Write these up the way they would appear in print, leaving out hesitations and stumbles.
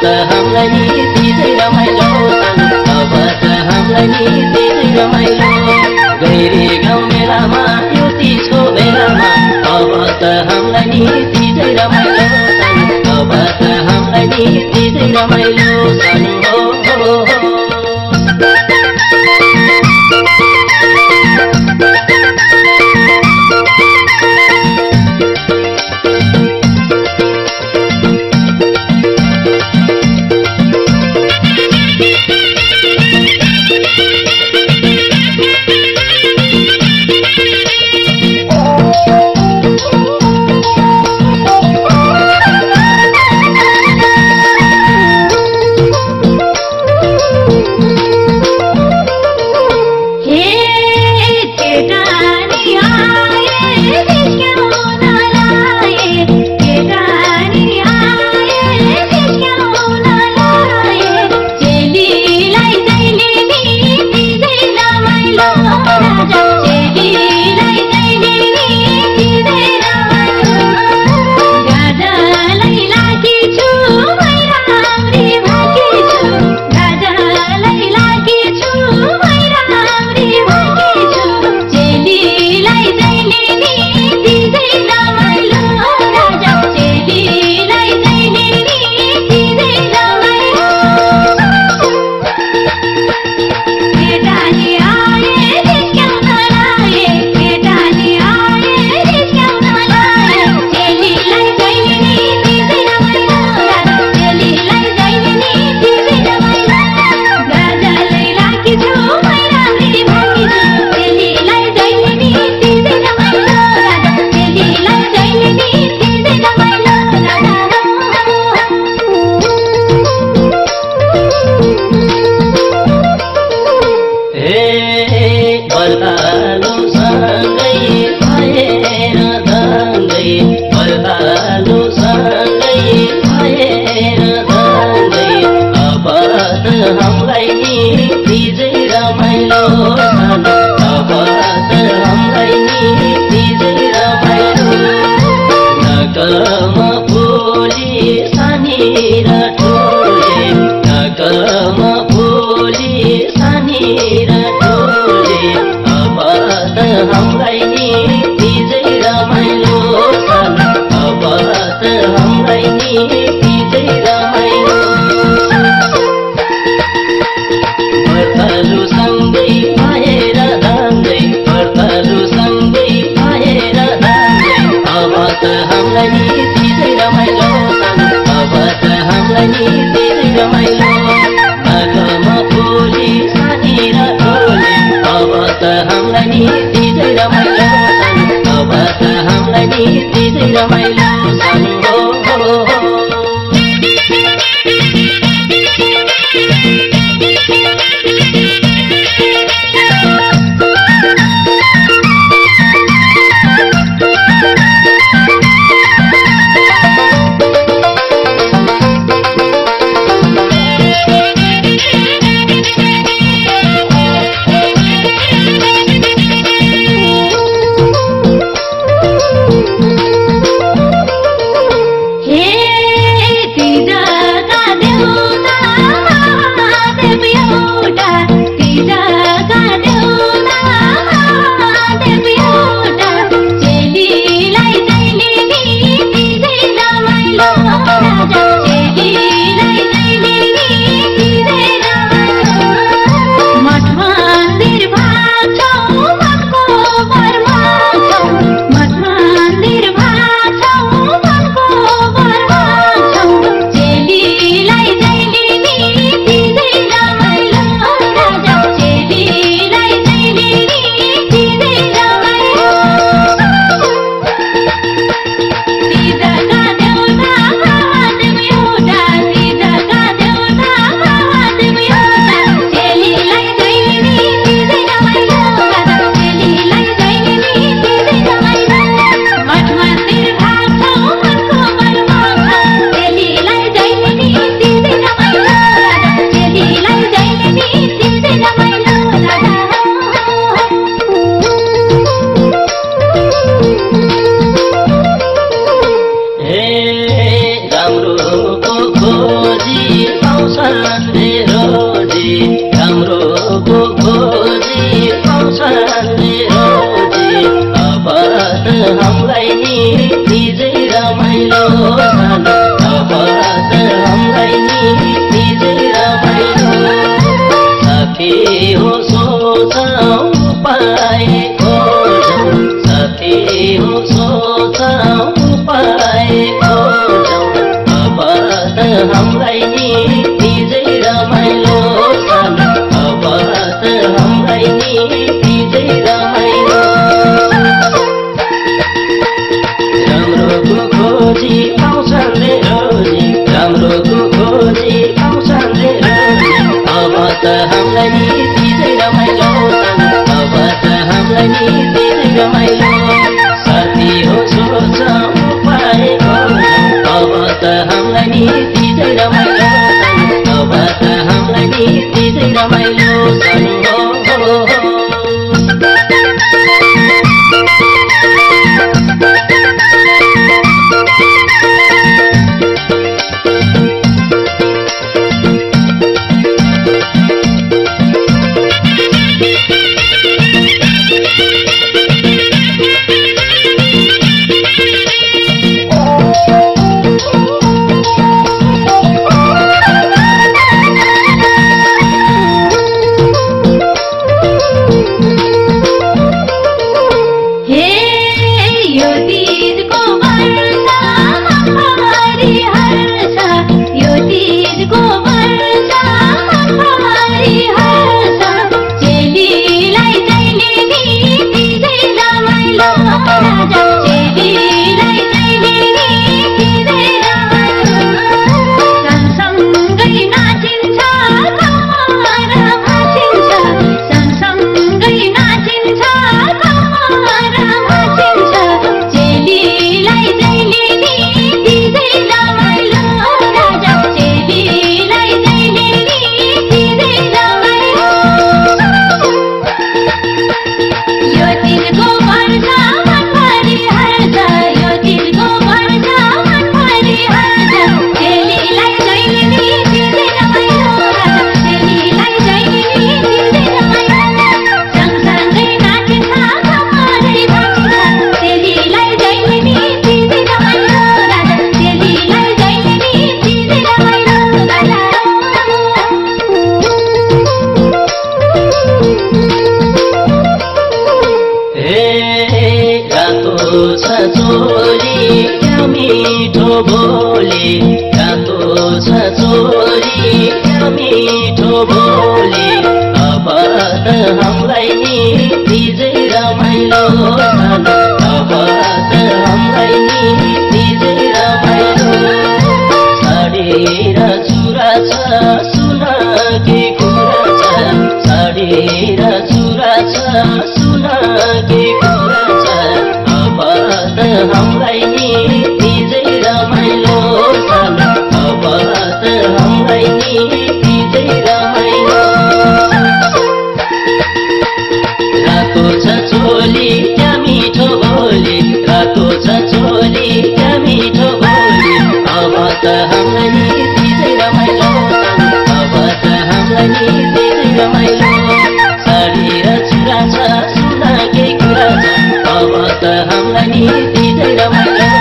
त हामीलाई नि दिँदै रमाइलो अब त हामीलाई नि दिँदै रमाइलो गैरी गाउँ मेलामा युति छो बेलामा अब त हामीलाई नि दिँदै रमाइलो अब त हामीलाई नि दिँदै रमाइलो हो त हामीलाई नि दिँदै रमाइलो अब त हामीलाई नि दिँदै रमाइलो साथी हो सोच पाएको अब त हामीलाई नि दिँदै रमाइलो अब त हामीलाई नि दिँदै रमाइलो छोरी क्या मीठो बोली रातो छ छोरी क्या मीठो बोली अब त हामीलाई नि दिँदै रमाइलो अब त हामीलाई नि दिँदै रमाइलो साडी र चुरा छ सुना के कुरा छ साडी र चुरा छ सुना के कुरा छ अब त हामीलाई नि दिँदै रमाइलो अब त हामीलाई नि दिँदै रमाइलो रातो छ चोली क्या मिठो बोली रातो छ चोली क्या मिठो बोली अब त हामीलाई नि दिँदै रमाइलो अब त हामीलाई नि दिँदै रमाइलो साडी र चुरा छ सुना के कुरा छ अब त हामीलाई नि दिँदै रमाइलो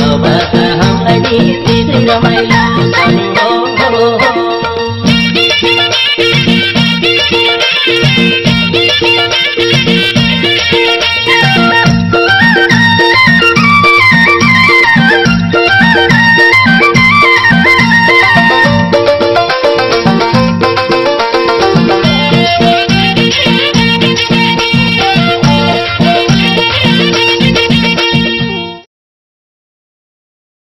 अब त हामीलाई नि दिँदै रमाइलो